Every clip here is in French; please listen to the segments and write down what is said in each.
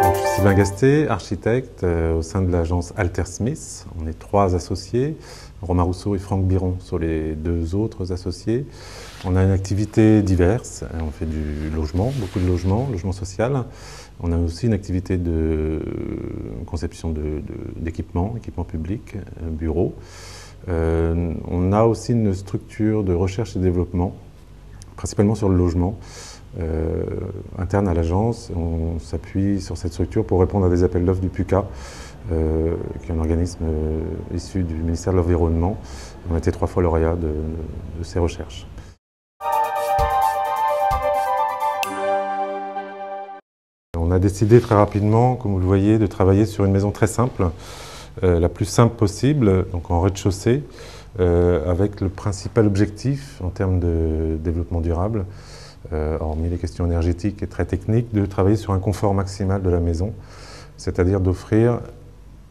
Je suis Sylvain Gasté, architecte au sein de l'agence Alter-Smith. On est 3 associés. Romain Rousseau et Franck Biron sont les 2 autres associés. On a une activité diverse. On fait du logement, beaucoup de logement social. On a aussi une activité de conception d'équipements, équipements publics, bureaux. On a aussi une structure de recherche et développement, principalement sur le logement. Interne à l'agence, on s'appuie sur cette structure pour répondre à des appels d'offres du PUCA, qui est un organisme issu du ministère de l'Environnement. On a été 3 fois lauréat de ces recherches. On a décidé très rapidement, comme vous le voyez, de travailler sur une maison très simple, la plus simple possible, donc en rez-de-chaussée, avec le principal objectif en termes de développement durable, hormis les questions énergétiques et très techniques, de travailler sur un confort maximal de la maison, c'est-à-dire d'offrir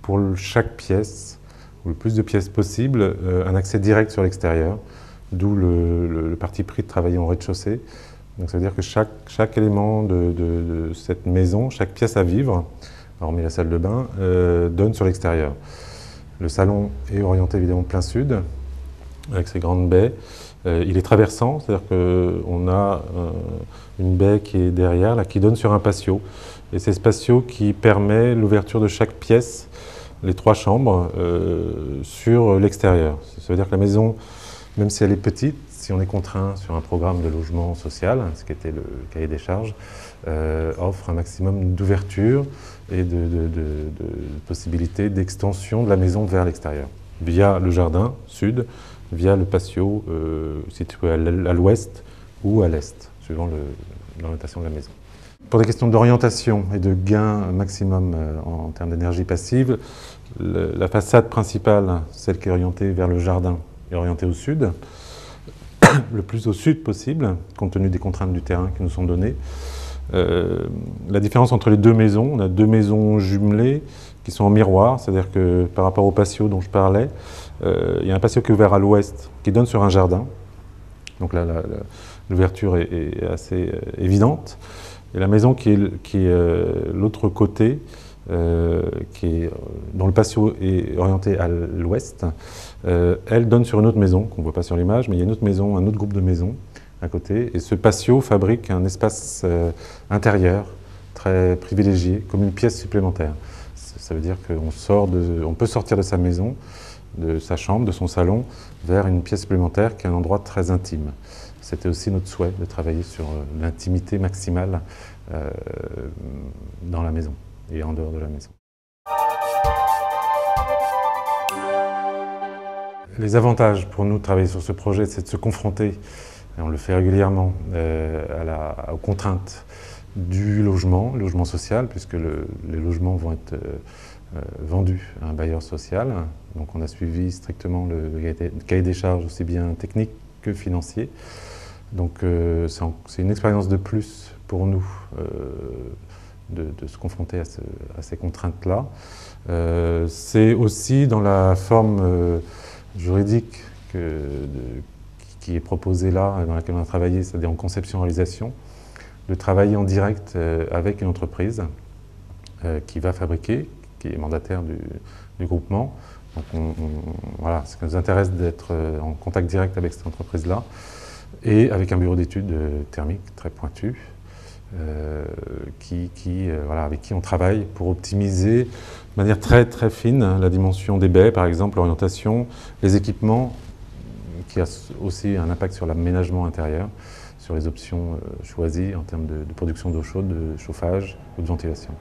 pour chaque pièce, ou le plus de pièces possible, un accès direct sur l'extérieur, d'où le parti pris de travailler en rez-de-chaussée. Donc ça veut dire que chaque élément de cette maison, chaque pièce à vivre, hormis la salle de bain, donne sur l'extérieur. Le salon est orienté évidemment plein sud, avec ses grandes baies. Il est traversant, c'est-à-dire qu'on a une baie qui est derrière, là, qui donne sur un patio. Et c'est ce patio qui permet l'ouverture de chaque pièce, les 3 chambres, sur l'extérieur. Ça veut dire que la maison, même si elle est petite, si on est contraint sur un programme de logement social, ce qui était le cahier des charges, offre un maximum d'ouverture et de possibilités d'extension de la maison vers l'extérieur, via le jardin sud, via le patio situé à l'ouest ou à l'est, suivant l'orientation de la maison. Pour des questions d'orientation et de gain maximum en termes d'énergie passive, la façade principale, celle qui est orientée vers le jardin, est orientée au sud, le plus au sud possible, compte tenu des contraintes du terrain qui nous sont données. La différence entre les 2 maisons, on a 2 maisons jumelées qui sont en miroir, c'est-à-dire que par rapport au patio dont je parlais, il y a un patio qui est ouvert à l'ouest, qui donne sur un jardin. Donc là, l'ouverture est assez évidente. Et la maison qui est l'autre côté, dont le patio est orienté à l'ouest, elle donne sur une autre maison, qu'on ne voit pas sur l'image, mais il y a une autre maison, un autre groupe de maisons à côté. Et ce patio fabrique un espace intérieur très privilégié, comme une pièce supplémentaire. Ça veut dire qu'on peut sortir de sa maison, de sa chambre, de son salon, vers une pièce supplémentaire qui est un endroit très intime. C'était aussi notre souhait de travailler sur l'intimité maximale dans la maison et en dehors de la maison. Les avantages pour nous de travailler sur ce projet, c'est de se confronter, et on le fait régulièrement, aux contraintes du logement social, puisque les logements vont être vendus à un bailleur social. Donc on a suivi strictement le cahier des charges aussi bien technique que financier. Donc c'est une expérience de plus pour nous de se confronter à ces contraintes-là. C'est aussi dans la forme juridique qui est proposée là, dans laquelle on a travaillé, c'est-à-dire en conception-réalisation, de travailler en direct avec une entreprise qui va fabriquer, qui est mandataire du groupement. Donc voilà, ce qui nous intéresse d'être en contact direct avec cette entreprise-là, et avec un bureau d'études thermiques très pointu, avec qui on travaille pour optimiser de manière très très fine la dimension des baies, par exemple, l'orientation, les équipements, qui a aussi un impact sur l'aménagement intérieur, sur les options choisies en termes de production d'eau chaude, de chauffage ou de ventilation.